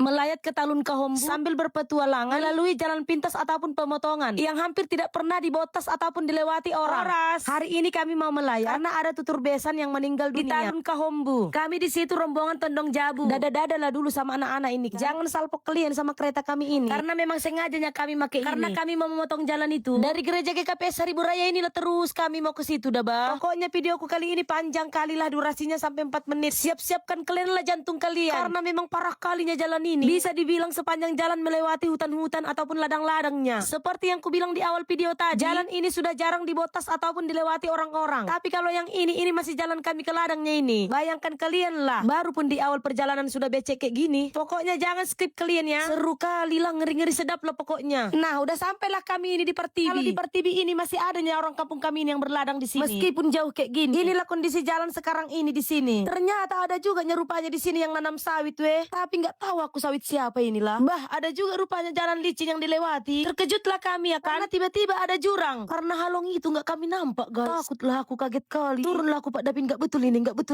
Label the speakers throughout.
Speaker 1: melayat ke Talun Kahombu sambil berpetualangan melalui jalan pintas ataupun pemotongan yang hampir tidak pernah dibotas ataupun dilewati orang. Hari ini kami mau melayat karena ada tutur besan yang meninggal dunia di Talun Kahombu. Kami di situ rombongan Tondong Jabu. Dada-dada lah dulu sama anak-anak ini. Jangan salpok kalian sama kereta kami ini. Karena memang sengajanya kami pakai ini. Karena kami mau memotong jalan itu. Dari gereja GKPS Seribu Raya inilah terus kami mau ke situ dah, Bang. Pokoknya videoku kali ini panjang kali lah durasinya sampai 4 menit. Siap-siapkan kalian lah jantung kalian. Karena memang parah kalinya jalan ini. Bisa dibilang sepanjang jalan melewati hutan-hutan ataupun ladang-ladangnya. Seperti yang kubilang di awal video tadi, jalan ini sudah jarang dibotas ataupun dilewati orang-orang. Tapi kalau yang ini masih jalan kami ke ladangnya ini. Bayangkan kalian lah, baru pun di awal perjalanan sudah becek kayak gini. Pokoknya jangan skip kalian ya. Seru kali lah, ngeri-ngeri sedap lah pokoknya. Nah, udah sampailah kami ini di Pertiwi. Kalau di Pertiwi ini masih adanya orang kampung kami ini yang berladang di sini. Meskipun jauh kayak gini. Inilah kondisi jalan sekarang ini di sini. Ternyata ada juga rupanya di sini yang nanam sawit weh. Tapi nggak tahu aku sawit siapa inilah. Bah, ada juga rupanya jalan licin yang dilewati. Terkejutlah kami ya kan. Karena tiba-tiba ada jurang. Karena halong itu nggak kami nampak guys. Takutlah aku, kaget kali. Turunlah aku Pak Dapin, nggak betul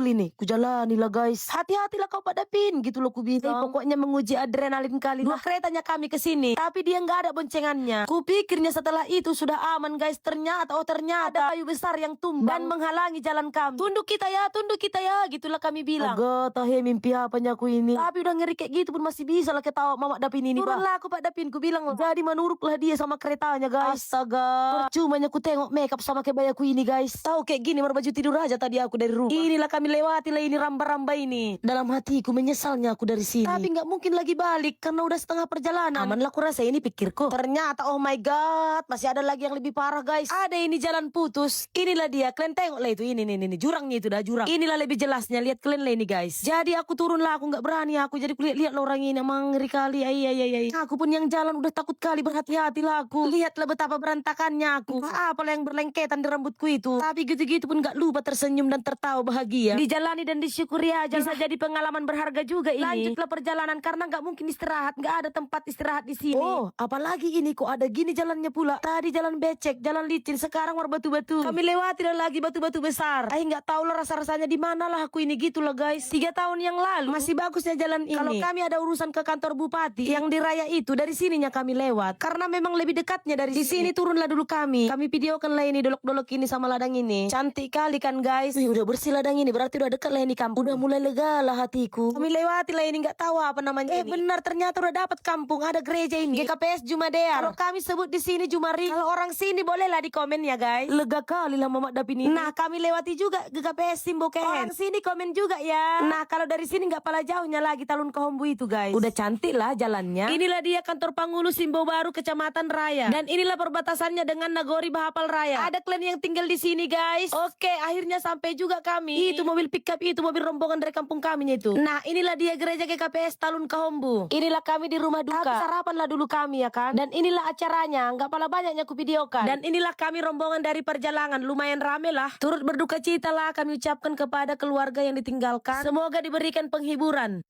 Speaker 1: ini. Kujalanilah guys. Hati-hatilah kau Pak Dapin, gitu loh ku bilang. Pokoknya menguji adrenalin kali. Dua keretanya kami ke sini. Tapi dia nggak ada boncengannya. Kupikirnya setelah itu sudah aman guys. Ternyata ada kayu besar yang tumbang dan menghalangi jalan kami. Tunduk kita ya, gitulah kami bilang. Agak tahe mimpi apanya aku ini. Tapi udah ngeri kayak gitu pun masih bisa lah ketawa Mamak Dapin ini. Turunlah aku Pak Dapin, ku bilang jadi menurutlah dia sama keretanya guys. Astaga, percumanya ku tengok makeup sama kebayaku ini guys. Tahu kayak gini berbaju tidur aja tadi aku dari rumah. Inilah kami lewati lah ini ramba-ramba ini. Dalam hatiku menyesalnya aku dari sini. Tapi nggak mungkin lagi balik karena udah setengah perjalanan. Aman lah aku rasa ini pikirku. Ternyata oh my god, masih ada lagi yang lebih parah guys. Ada ini jalan putus. Inilah dia, kalian tengok lah itu ini jurangnya itu dah jurang. Inilah lebih jelasnya, lihat kalian lah ini guys. Jadi aku turun lah, aku nggak berani aku. Jadi lihat lah orang ini emang ngeri kali. Ay. Aku pun yang jalan udah takut kali, berhati-hati lah aku. Lihatlah betapa berantakannya aku. Apalah yang berlengketan di rambutku itu. Tapi gitu-gitu pun nggak lupa tersenyum dan tertawa bahagia. Dijalani dan disyukuri aja. Bisa jadi pengalaman berharga juga ini. Lanjutlah perjalanan karena nggak mungkin istirahat, nggak ada tempat istirahat di sini. Oh, apalagi ini kok ada gini jalannya pula. Tadi jalan becek, jalan licin, sekarang berbatu-batu. Kami lewati lagi batu-batu besar. Nggak tahu lah rasa-rasanya di mana lah aku ini gitu lah guys. 3 tahun yang lalu masih bagusnya jalan ini. Kalau kami ada urusan ke kantor bupati yang di raya itu, dari sininya kami lewat. Karena memang lebih dekatnya dari sini. Turunlah dulu kami. Kami videokan lah ini dolok-dolok ini sama ladang ini. Cantik kali kan guys. Wih, udah bersih ladang ini, berarti udah dekat lah ini kampung. Udah mulai lega lah hatiku. Kami lewati lah ini, nggak tahu apa namanya ini. Benar, ternyata udah dapat kampung, ada gereja ini. GKPS Jumadear. Kalau kami sebut di sini Jumari. Kalau orang sini bolehlah di komen ya guys. Lega kali lah Mamak Dapin ini. Nah, kami lewati juga GKPS Simbokehen. Orang sini komen juga ya. Nah, kalau dari sini nggak pala jauhnya lagi Talun Kahombu itu guys. Udah cantik lah jalannya. Inilah dia kantor Pangulu Simbo Baru Kecamatan Raya. Dan inilah perbatasannya dengan Nagori Bahapal Raya. Ada kalian yang tinggal di sini guys. Oke, akhirnya sampai juga kami. Itu mobil pickup itu, mobil rombongan dari kampung kami itu. Nah, inilah dia gereja GKPS Talun Kahombu. Inilah kami di rumah duka. Tapi sarapan lah dulu kami ya kan. Dan inilah acaranya, nggak pala banyaknya ku videokan. Dan inilah kami rombongan dari perjalanan, lumayan rame lah. Turut berduka cita lah kami ucapkan kepada keluarga yang ditinggalkan. Semoga diberikan penghiburan.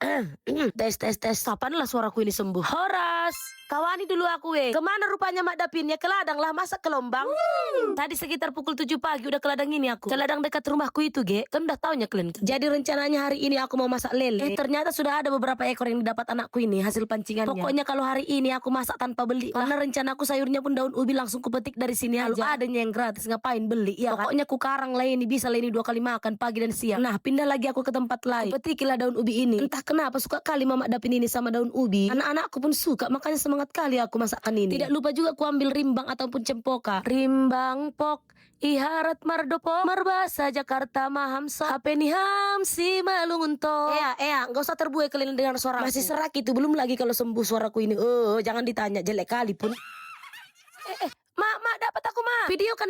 Speaker 1: tes. Kapan lah suaraku ini sembuh? Horas, kawani dulu aku Kemana rupanya Mak Dapin ya? Ke ladang lah, masa ke Lombang? Tadi sekitar pukul 7 pagi udah ke ladang ini aku. Ke ladang dekat rumahku itu kan udah taunya kalian. Jadi rencananya hari ini aku mau masak lele. Ternyata sudah ada beberapa ekor yang didapat anakku ini hasil pancingannya. Pokoknya kalau hari ini aku masak tanpa beli. Karena rencana aku sayurnya pun daun ubi langsung kupetik dari sini aja. Kalau adanya yang gratis ngapain beli ya kan? Pokoknya ku karang lah ini, bisa lah ini 2 kali makan, pagi dan siang. Nah, pindah lagi aku ke tempat lain. Petikilah daun ubi ini. Entah kenapa suka kali Mamak Dapin ini sama daun ubi. Anak-anakku pun suka, makanya semangat kali aku masakkan ini. Tidak lupa juga ku ambil rimbang ataupun cempoka. Rimbang pok iharat mardopo marbasa Jakarta mahamsa apeniham si malungunto. Enggak usah terbuai kalian dengan suara masih serak itu. Belum lagi kalau sembuh suaraku ini. Jangan ditanya, jelek kali pun. Mak, dapat aku mak. Videokan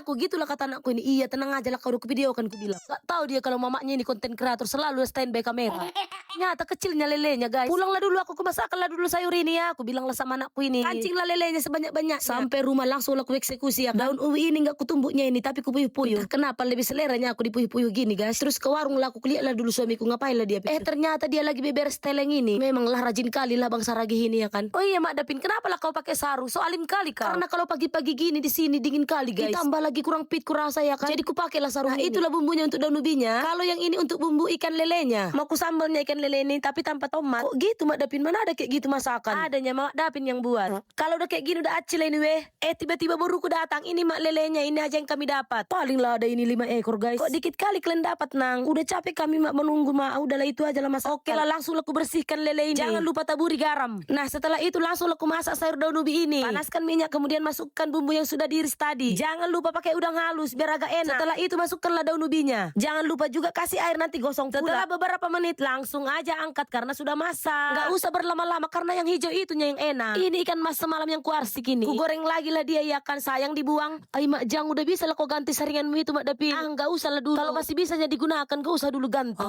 Speaker 1: aku. Gitulah kata anakku ini. Iya, tenang aja lah, kau udah videokan, ku bilang. Gak tahu dia kalau mamaknya ini konten kreator, selalu standby kamera. Nyata kecilnya lelenya guys. Pulanglah dulu aku masakkanlah dulu sayur ini ya. Aku bilanglah sama anakku ini. Kancinglah lelenya sebanyak-banyak. Sampai rumah langsung aku eksekusi ya. Daun ubi ini gak kutumbuknya ini, tapi kupuyuh-puyuh. Kenapa lebih seleranya aku dipuyuh-puyuh gini guys. Terus ke warung lah aku lihatlah dulu suamiku ngapain lah dia. Ternyata dia lagi beberes teleng ini. Memanglah rajin kali lah bang Saragih ini ya kan. Oh iya Mak Dapin, kenapa lah kau pakai sarung? So alim kali kau. Karena kalau pagi-pagi gini di sini ini dingin kali guys. Ditambah lagi kurang fit kurasa ya kan. Jadi ku pakailah sarung ini. Itulah bumbunya untuk daun ubinya. Kalau yang ini untuk bumbu ikan lelenya. Mau ku sambalnya ikan lele ini tapi tanpa tomat. Kok gitu Mak Dapin? Mana ada kayak gitu masakan? Adanya Mak Dapin yang buat. Kalau udah kayak gini udah acil ini weh. Tiba-tiba buruku datang. Ini mak lelenya, ini aja yang kami dapat. Paling lah ada ini 5 ekor guys. Kok dikit kali kalian dapat nang? Udah capek kami mak menunggu mak. Udahlah itu aja lah mas. Oke lah langsung aku bersihkan lele ini. Jangan lupa taburi garam. Nah setelah itu langsung aku masak sayur daun ubi ini. Panaskan minyak kemudian masukkan bumbu yang sudah diiris tadi. Jangan lupa pakai udang halus biar agak enak. Setelah itu masukkanlah daun ubinya. Jangan lupa juga kasih air nanti gosong pula. Setelah beberapa menit langsung aja angkat karena sudah masak. Gak usah berlama-lama karena yang hijau itunya yang enak. Ini ikan mas semalam yang kuarsik ini. Ku goreng lagi lah dia ya kan, sayang dibuang. Ay mak Jang udah bisa lah kau ganti saringanmu itu mak Dapin. Gak usah lah dulu. Kalau masih bisa digunakan gak usah dulu ganti.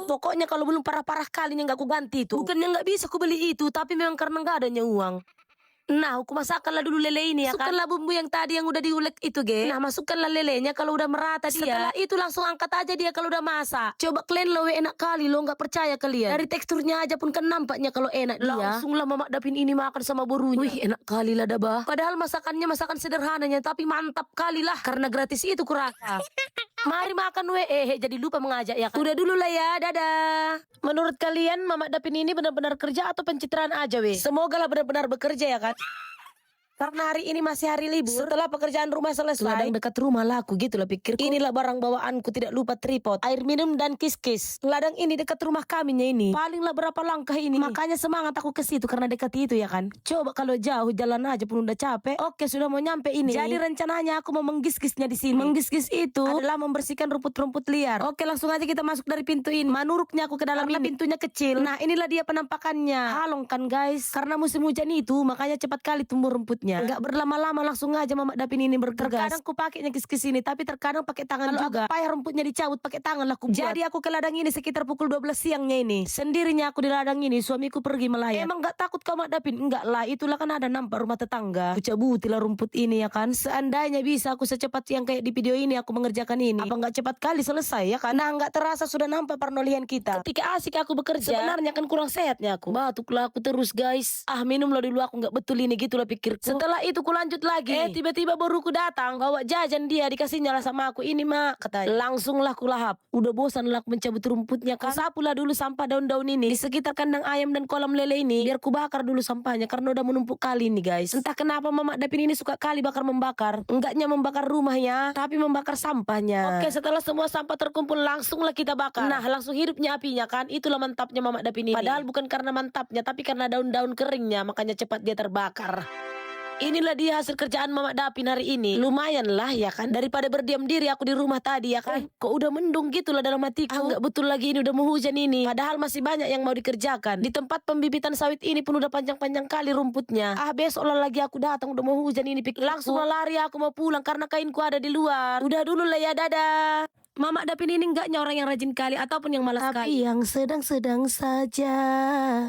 Speaker 1: Pokoknya kalau belum parah-parah kalinya gak ku ganti itu. Bukannya gak bisa ku beli itu, tapi memang karena gak adanya uang. Nah, aku masakkanlah dulu lele ini ya kan. Masukkanlah bumbu yang tadi yang udah diulek itu, ge. Nah, masukkanlah lelenya kalau udah merata dia. Setelah itu langsung angkat aja dia kalau udah masak. Coba kalian lo enak kali lo, nggak percaya kalian. Dari teksturnya aja pun kan nampaknya kalau enak dia. Langsung lah Mamak Dapin ini makan sama borunya. Wih, enak kali lah dabah. Padahal masakannya masakan sederhananya tapi mantap kali lah karena gratis itu kurasa. Mari makan jadi lupa mengajak ya kan. Udah dulu lah ya, dadah. Menurut kalian Mamak Dapin ini benar-benar kerja atau pencitraan aja Semoga lah benar-benar bekerja ya kan. Karena hari ini masih hari libur. Setelah pekerjaan rumah selesai, ladang dekat rumah laku gitu lah pikirku. Inilah barang bawaanku, tidak lupa tripod, air minum dan kis-kis. Ladang ini dekat rumah kaminya ini. Palinglah berapa langkah ini. Makanya semangat aku ke situ karena dekat itu ya kan. Coba kalau jauh jalan aja pun udah capek. Oke sudah mau nyampe ini. Jadi rencananya aku mau menggis-gisnya di sini. Menggis-gis itu adalah membersihkan rumput-rumput liar. Oke langsung aja kita masuk dari pintu ini. Manuruknya aku ke dalam ini. Pintunya kecil. Nah inilah dia penampakannya. Halong kan guys. Karena musim hujan itu makanya cepat kali tumbuh rumputnya. Enggak berlama-lama langsung aja Mamak Dapin ini bergegas. Terkadang aku pakainya kis-kis ini tapi terkadang pakai tangan kalau juga. Payah rumputnya dicabut pakai tangan lah aku buat. Jadi aku ke ladang ini sekitar pukul 12 siangnya ini. Sendirinya aku di ladang ini, suamiku pergi melayat. Emang gak takut kau Mak Dapin? Enggak lah, itulah kan ada nampak rumah tetangga. Aku cabutilah rumput ini ya kan. Seandainya bisa aku secepat yang kayak di video ini aku mengerjakan ini. Apa gak cepat kali selesai ya kan? Nah gak terasa sudah nampak parnolian kita. Ketika asik aku bekerja, sebenarnya kan kurang sehatnya aku. Batuklah aku terus guys. Minum lah dulu aku gak betul ini gitulah pikirku. Setelah itu ku lanjut lagi. Tiba-tiba boruku datang bawa jajan dia, dikasihnya lah sama aku. Ini mak katanya. Langsung lah ku lahap. Udah bosan lah aku mencabut rumputnya kan. Sapulah dulu sampah daun-daun ini di sekitar kandang ayam dan kolam lele ini. Biar ku bakar dulu sampahnya karena udah menumpuk kali ini guys. Entah kenapa Mamak Dapin ini suka kali bakar-membakar. Enggaknya membakar rumahnya tapi membakar sampahnya. Oke setelah semua sampah terkumpul langsung lah kita bakar. Nah langsung hidupnya apinya kan. Itulah mantapnya Mamak Dapin ini. Padahal bukan karena mantapnya tapi karena daun-daun keringnya makanya cepat dia terbakar. Inilah dia hasil kerjaan Mamak Dapin hari ini. Lumayan lah ya kan. Daripada berdiam diri aku di rumah tadi ya kan. Kok udah mendung gitu lah dalam hatiku. Enggak betul lagi ini udah mau hujan ini. Padahal masih banyak yang mau dikerjakan. Di tempat pembibitan sawit ini pun udah panjang-panjang kali rumputnya. Besok lah lagi aku datang udah mau hujan ini. Langsung lari aku mau pulang karena kainku ada di luar. Udah dulu lah ya, dadah. Mamak Dapin ini enggaknya orang yang rajin kali ataupun yang malas kali. Tapi yang sedang-sedang saja.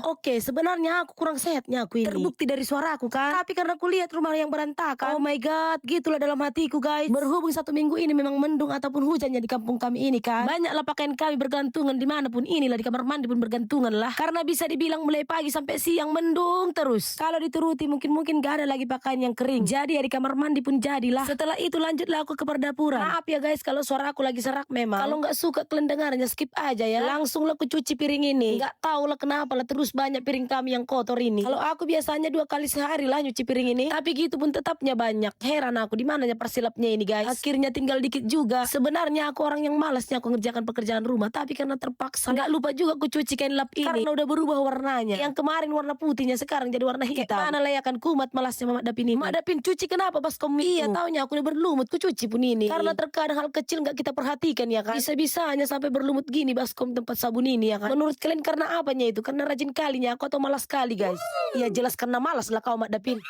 Speaker 1: Oke, sebenarnya aku kurang sehatnya aku ini. Terbukti dari suara aku kan. Tapi karena aku lihat rumah yang berantakan. Oh my god, gitulah dalam hatiku guys. Berhubung 1 minggu ini memang mendung ataupun hujannya di kampung kami ini kan. Banyaklah pakaian kami bergantungan dimanapun inilah, di kamar mandi pun bergantungan lah. Karena bisa dibilang mulai pagi sampai siang mendung terus. Kalau dituruti mungkin gak ada lagi pakaian yang kering. Jadi ya di kamar mandi pun jadilah. Setelah itu lanjutlah aku ke perdapuran. Maaf ya guys kalau suara aku lagi serak memang. Kalau nggak suka kalian dengarnya skip aja ya. Langsung lah aku cuci piring ini. Nggak tahu lah kenapa lah terus banyak piring kami yang kotor ini. Kalau aku biasanya 2 kali sehari lah nyuci piring ini. Tapi gitu pun tetapnya banyak. Heran aku di mananya persilapnya ini guys. Akhirnya tinggal dikit juga. Sebenarnya aku orang yang malasnya aku ngerjakan pekerjaan rumah. Tapi karena terpaksa. Nggak lupa juga aku cuci kain lap ini. Karena udah berubah warnanya. Yang kemarin warna putihnya sekarang jadi warna hitam. Mana layakan kumat malasnya Mamak Dapin ini. Mamak Dapin cuci kenapa pas kamu? Iya taunya aku udah berlumut ku cuci pun ini. Karena terkadang hal kecil nggak kita perhatikan ya kan. Bisa-bisanya sampai berlumut gini baskom tempat sabun ini ya kan. Menurut kalian karena apanya itu? Karena rajin kalinya aku atau malas kali guys? Ya jelas karena malas lah kau Mak Dapin.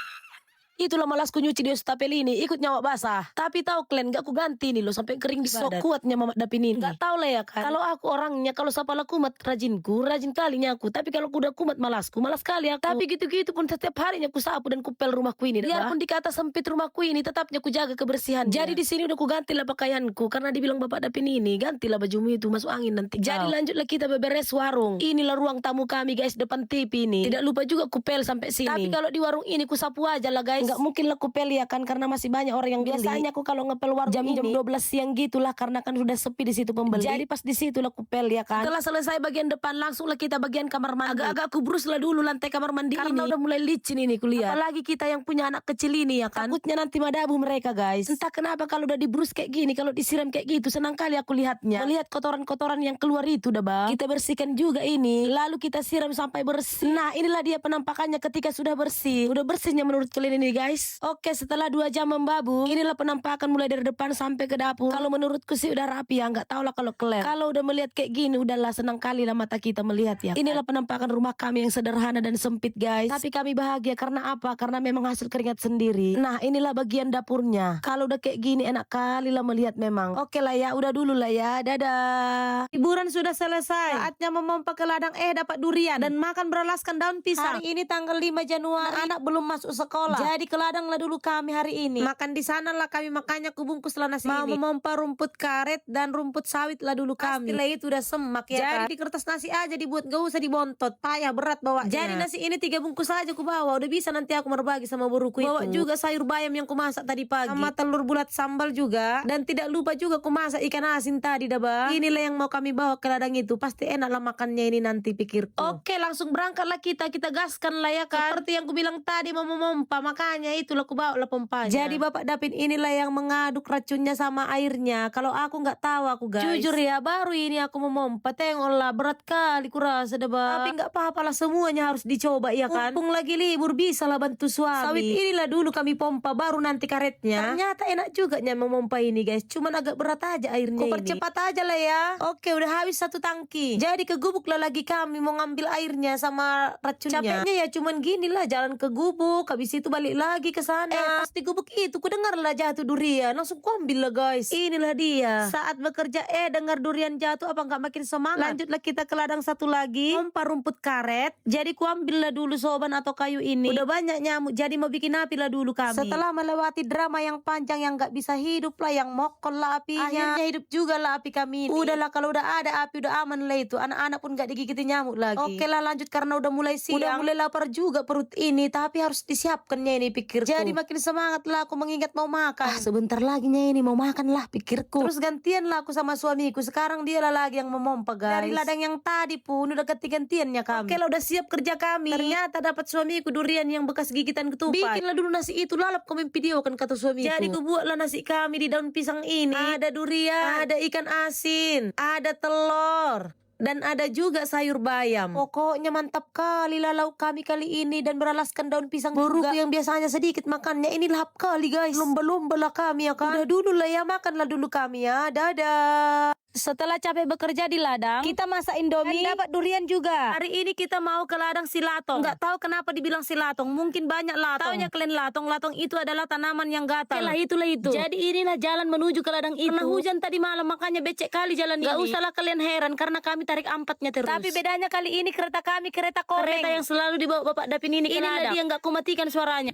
Speaker 1: Itulah malasku nyuci di estapel ini, ikut nyawa basah. Tapi tahu kalian gak aku ganti nih loh sampai kering di badan. So kuatnya Mamak Dapin ini. Gak tahu lah ya kan. Kalau aku orangnya kalau sapala kumat rajinku, rajin kalinya aku. Tapi kalau kuda kumat malas kali aku. Tapi gitu-gitu pun setiap harinya aku sapu dan kupel rumahku ini. Biarpun dikata sempit rumahku ini, tetapnya aku jaga kebersihan. Jadi di sini udah aku gantilah pakaianku karena dibilang Bapak Dapin ini, gantilah bajumu itu masuk angin nanti. Jadi lanjutlah kita beberes warung. Inilah ruang tamu kami guys depan TV ini. Tidak lupa juga kupel sampai sini. Tapi kalau di warung ini ku sapu aja lah guys. Nggak mungkin lah kupel ya kan, karena masih banyak orang yang beli. Biasanya aku kalau ngepel warung jam 12 siang gitulah, karena kan sudah sepi di situ pembeli. Jadi pas di situ lah kupel ya kan. Setelah selesai bagian depan, langsung lah kita bagian kamar mandi. Agak-agak kubrus lah dulu lantai kamar mandi karena udah mulai licin ini kulihat. Apalagi kita yang punya anak kecil ini ya kan. Takutnya nanti madabu mereka guys. Entah kenapa kalau udah dibrus kayak gini, kalau disiram kayak gitu, senang kali aku lihatnya. Melihat kotoran-kotoran yang keluar itu dah bang. Kita bersihkan juga ini, lalu kita siram sampai bersih. Nah inilah dia penampakannya ketika sudah bersih. Udah bersihnya menurut kalian ini guys. Oke, setelah 2 jam membabu, inilah penampakan mulai dari depan sampai ke dapur. Kalau menurutku sih udah rapi ya, nggak tahu lah kalau kalian. Kalau udah melihat kayak gini, udahlah senang kali lah mata kita melihat ya. Inilah penampakan rumah kami yang sederhana dan sempit guys. Tapi kami bahagia karena apa? Karena memang hasil keringat sendiri. Nah inilah bagian dapurnya. Kalau udah kayak gini enak kali lah melihat memang. Oke lah ya, udah dulu lah ya. Dadah. Hiburan sudah selesai. Saatnya memompa ke ladang dapat durian dan makan beralaskan daun pisang. Hari ini tanggal 5 Januari. Anak belum masuk sekolah. Jadi ke ladang lah dulu kami hari ini. Makan di sana lah kami, makannya kubungkus lah nasi ini. Mau memompa rumput karet dan rumput sawit lah dulu kami. Pastilah itu udah semak ya. Jadi kan? Di kertas nasi aja dibuat, gak usah dibontot. Payah berat bawanya. Jadi nasi ini 3 bungkus aja ku bawa. Udah bisa nanti aku berbagi sama buruku itu. Bawa juga sayur bayam yang ku masak tadi pagi. Sama telur bulat sambal juga. Dan tidak lupa juga ku masak ikan asin tadi dah bang. Inilah yang mau kami bawa ke ladang itu. Pasti enak lah makannya ini nanti pikirku. Oke, langsung berangkatlah kita gaskan lah ya kan. Seperti yang ku bilang tadi mau memompa, makanya itulah ku bawa lah pompanya. Jadi Bapak Dapin inilah yang mengaduk racunnya sama airnya. Kalau aku nggak tahu aku guys. Jujur ya, baru ini aku memompa. Tengoklah berat kali kurasa dah bang. Tapi nggak apa-apa lah, semuanya harus dicoba ya kan. Mumpung lagi libur bisa lah bantu suami. Sawit inilah dulu kami pompa, baru nanti karetnya. Ternyata enak juga nya memompa ini guys. Cuman agak berat aja airnya ini. Percepat aja lah ya. Oke, udah habis 1 tangki. Jadi ke gubuk lah lagi kami mau ngambil airnya sama racunnya. Capeknya ya cuman gini lah, jalan ke gubuk, habis itu balik lagi ke sana. Pas di gubuk itu ku dengar lah jatuh durian, langsung ku ambil lah guys. Inilah dia. Saat bekerja dengar durian jatuh, apa nggak makin semangat. Lanjutlah kita ke ladang satu lagi, pompa rumput karet. Jadi ku ambil lah dulu soban atau kayu ini. Udah banyak nyamuk, jadi mau bikin api lah dulu kami. Setelah melewati drama yang panjang yang nggak bisa hidup lah, yang mokol lah apinya. Akhirnya hidup juga lah api kami ini. Udahlah kalau udah ada api udah aman lah itu. Anak-anak pun nggak digigiti nyamuk lagi. Oke lah lanjut karena udah mulai siang. Udah mulai lapar juga perut ini, tapi harus disiapkannya ini pikirku. Jadi makin semangat lah aku mengingat mau makan. Sebentar lagi nya ini mau makan lah pikirku. Terus gantian lah aku sama suamiku. Sekarang dia lah lagi yang memompa guys. Dari ladang yang tadi pun udah ganti-gantiannya kami. Oke lah udah siap kerja kami. Ternyata dapat suamiku durian yang bekas gigitan ketupat. Bikinlah dulu nasi itu, lalap kami video kan kata suamiku. Jadi ku buatlah nasi kami di daun pisang ini. Ada durian, ada ikan asin, ada telur, dan ada juga sayur bayam. Pokoknya mantap kali lah lauk kami kali ini, dan beralaskan daun pisang juga. Yang biasanya sedikit makannya ini lahap kali guys. Lomba-lomba lah kami ya kan. Udah dulu lah ya, makanlah dulu kami ya. Dadah. Setelah capek bekerja di ladang, kita masak indomie dan dapat durian juga. Hari ini kita mau ke ladang silatong. Nggak tahu kenapa dibilang silatong, mungkin banyak latong. Taunya kalian latong, latong itu adalah tanaman yang gatal. Oke lah itulah itu. Jadi inilah jalan menuju ke ladang itu. Karena hujan tadi malam makanya becek kali jalan ini. Gak usahlah kalian heran karena kami tarik ampatnya terus. Tapi bedanya kali ini kereta kami kereta koreng. Kereta yang selalu dibawa Bapak Dapin ini ke ladang. Inilah dia, nggak kumatikan suaranya.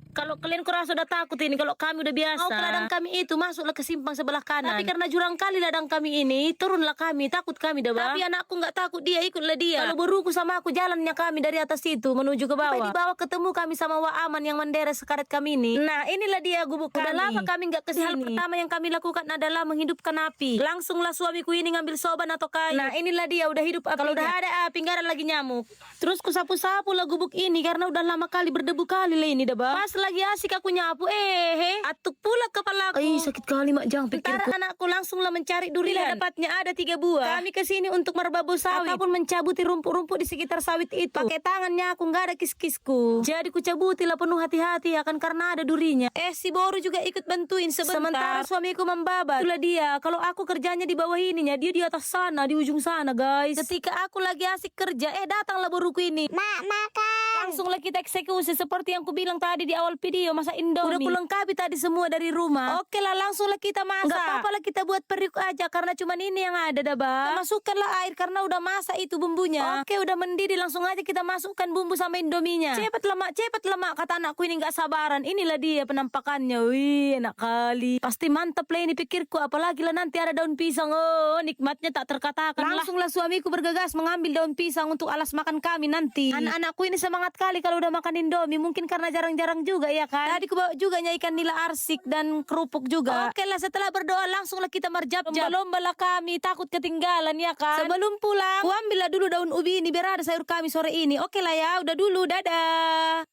Speaker 1: Kalau kalian kurasa udah takut ini, kalau kami udah biasa. Mau ke ladang kami itu, masuklah ke simpang sebelah kanan. Tapi karena jurang kali ladang kami ini, turunlah kami, takut kami dah bang. Tapi anakku nggak takut, dia ikutlah dia. Kalau beruku sama aku, jalannya kami dari atas itu menuju ke bawah. Sampai di bawah ketemu kami sama Wak Aman yang menderes sekaret kami ini. Nah inilah dia gubuk kami. Udah lama kami nggak kesini. Hal pertama yang kami lakukan adalah menghidupkan api. Langsunglah suamiku ini ngambil soban atau kayu. Nah inilah dia, udah hidup apinya. Kalau udah ada api, nggak ada lagi nyamuk. Terus ku sapu-sapu lah gubuk ini karena udah lama kali berdebu kali lah ini dah bang. Pas lagi asik aku nyapu, atuk pula kepalaku. Sakit kali mak jang pikirku. Ntar anakku langsunglah mencari durian. Dapatnya ada 3 buah. Kami kesini untuk merbabu sawit ataupun mencabuti rumput-rumput di sekitar sawit itu. Pakai tangannya aku, nggak ada kis-kisku. Jadi ku cabutilah penuh hati-hati ya kan, karena ada durinya. Si Boru juga ikut bantuin sebentar. Sementara suamiku membabat. Itulah dia. Kalau aku kerjanya di bawah ininya, dia di atas sana, di ujung sana guys. Ketika aku lagi asik kerja, datanglah boruku ini. Mak makan. langsunglah kita eksekusi seperti yang kubilang tadi di awal video, masa Indomie. Udah kulengkapi tadi semua dari rumah. Oke lah, langsunglah kita masak. Enggak apa-apa lah kita buat periuk aja karena cuman ini yang ada dah, Bang. Masukkanlah air karena udah masak itu bumbunya. Oke, udah mendidih, langsung aja kita masukkan bumbu sama Indominya. Cepet lemak, kata anakku ini nggak sabaran. Inilah dia penampakannya. Wih, enak kali. Pasti mantap lah ini pikirku, apalagi lah nanti ada daun pisang. Oh, nikmatnya tak terkatakan. Langsunglah suamiku bergegas mengambil daun pisang untuk alas makan kami nanti. Anak-anakku ini semangat kali kalau udah makan Indomie, mungkin karena jarang-jarang juga ya kan. Tadi ku bawa juga ikan nila arsik dan kerupuk juga. Oke lah, setelah berdoa langsunglah kita merjap-jap. Lomba lah kami, takut ketinggalan ya kan. Sebelum pulang, ku ambillah dulu daun ubi ini biar ada sayur kami sore ini. Oke lah ya, udah dulu, dadah.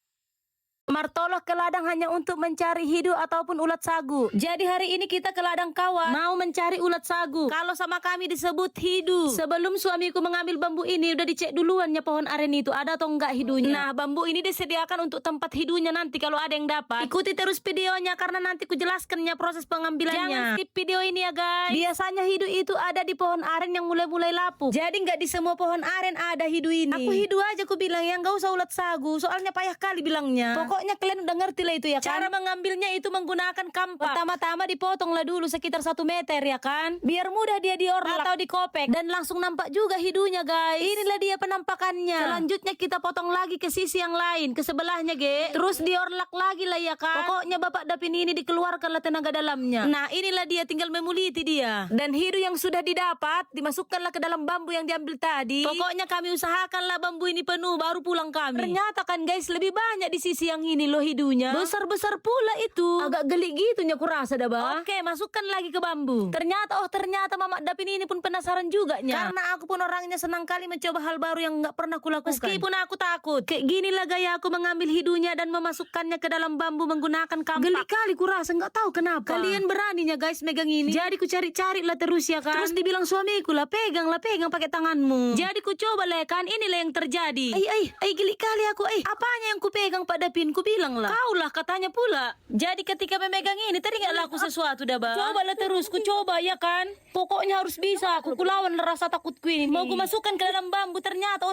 Speaker 1: Martoloh ke ladang hanya untuk mencari hidu ataupun ulat sagu. Jadi hari ini kita ke ladang kawan, mau mencari ulat sagu. Kalau sama kami disebut hidu. Sebelum suamiku mengambil bambu ini, udah dicek duluannya pohon aren itu ada atau enggak hidunya. Nah, bambu ini disediakan untuk tempat hidunya nanti kalau ada yang dapat. Ikuti terus videonya karena nanti ku jelaskannya proses pengambilannya. Jangan skip video ini ya guys. Biasanya hidu itu ada di pohon aren yang mulai-mulai lapuk. Jadi nggak di semua pohon aren ada hidu ini. Aku hidu aja ku bilang ya, nggak usah ulat sagu. Soalnya payah kali bilangnya. Pokoknya kalian udah ngerti lah itu ya kan. Cara mengambilnya itu menggunakan kampak. Pertama-tama dipotonglah dulu sekitar 1 meter ya kan. Biar mudah dia diorlak atau dikopek. Dan langsung nampak juga hidunya guys. Inilah dia penampakannya. Selanjutnya kita potong lagi ke sisi yang lain, ke sebelahnya ge. Terus diorlak lagi lah ya kan. Pokoknya Bapak Dapin ini dikeluarkanlah tenaga dalamnya. Nah inilah dia, tinggal memuliti dia. Dan hidu yang sudah didapat dimasukkanlah ke dalam bambu yang diambil tadi. Pokoknya kami usahakanlah bambu ini penuh baru pulang kami. Ternyata kan guys, lebih banyak di sisi yang ini loh hidunya. Besar-besar pula itu. Agak geli gitu kurasa dah, Bah. Oke, masukkan lagi ke bambu. Ternyata Mamak Dapin ini pun penasaran juga nya. Karena aku pun orangnya senang kali mencoba hal baru yang nggak pernah kulakukan. Meskipun aku takut. Kayak ginilah gaya aku mengambil hidunya dan memasukkannya ke dalam bambu menggunakan kampak. Geli kali kurasa, nggak tahu kenapa. Kalian beraninya guys megang ini. Jadi ku cari-cari lah terus ya kan. Terus dibilang suamiku lah, pegang pakai tanganmu. Jadi ku coba lah kan, inilah yang terjadi. Geli kali aku. Apanya yang ku pegang Pak Dapin? Ku bilang lah. Kau lah katanya pula. Jadi ketika memegang ini tadi nggak laku sesuatu dah, Bah. Coba lah terus, ku coba ya kan. Pokoknya harus bisa. Aku lawan rasa takutku ini. Mau ku masukkan ke dalam bambu ternyata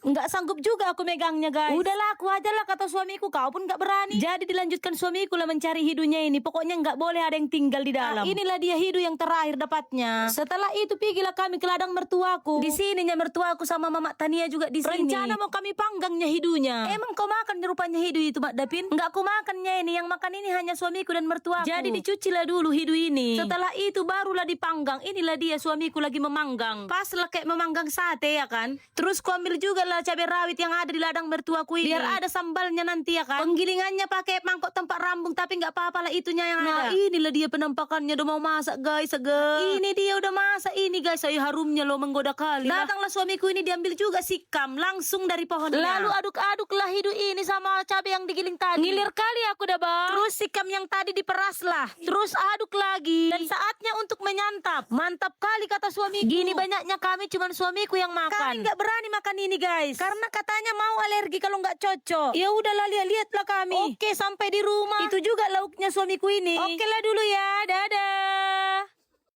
Speaker 1: nggak sanggup juga aku megangnya guys. Udahlah aku aja lah kata suamiku, kau pun nggak berani. Jadi dilanjutkan suamiku lah mencari hidunya ini. Pokoknya nggak boleh ada yang tinggal di dalam. Nah, inilah dia hidu yang terakhir dapatnya. Setelah itu pergilah kami ke ladang mertuaku. Di sininya mertuaku sama Mamak Tania juga di sini. Rencana mau kami panggangnya hidunya. Emang kau makan rupanya hidu itu Mak Dapin? Enggak aku makannya ini, yang makan ini hanya suamiku dan mertuaku. Jadi dicucilah dulu hidu ini. Setelah itu barulah dipanggang. Inilah dia suamiku lagi memanggang. Pas lah kayak memanggang sate ya kan. Terus ku ambil juga lah cabai rawit yang ada di ladang mertuaku ini. Biar ada sambalnya nanti ya kan. Penggilingannya pakai mangkok tempat rambung, tapi nggak apa-apa lah itunya yang ada. Nah inilah dia penampakannya, udah mau masak guys. Ini dia udah masak ini guys. Ayo harumnya lo menggoda kali. Datanglah suamiku ini, diambil juga sikam langsung dari pohonnya. Lalu aduk-aduk lah hidu ini sama cabai yang digiling tadi. Ngiler kali aku dah, Bang. Terus sikam yang tadi diperas lah. Terus aduk lagi. Dan saatnya untuk menyantap. Mantap kali kata suamiku. Gini banyaknya kami, cuman suamiku yang makan. Kami nggak berani makan ini guys. Karena katanya mau alergi kalau nggak cocok. Ya udahlah, lihatlah kami. Oke, sampai di rumah. Itu juga lauknya suamiku ini. Oke lah dulu ya.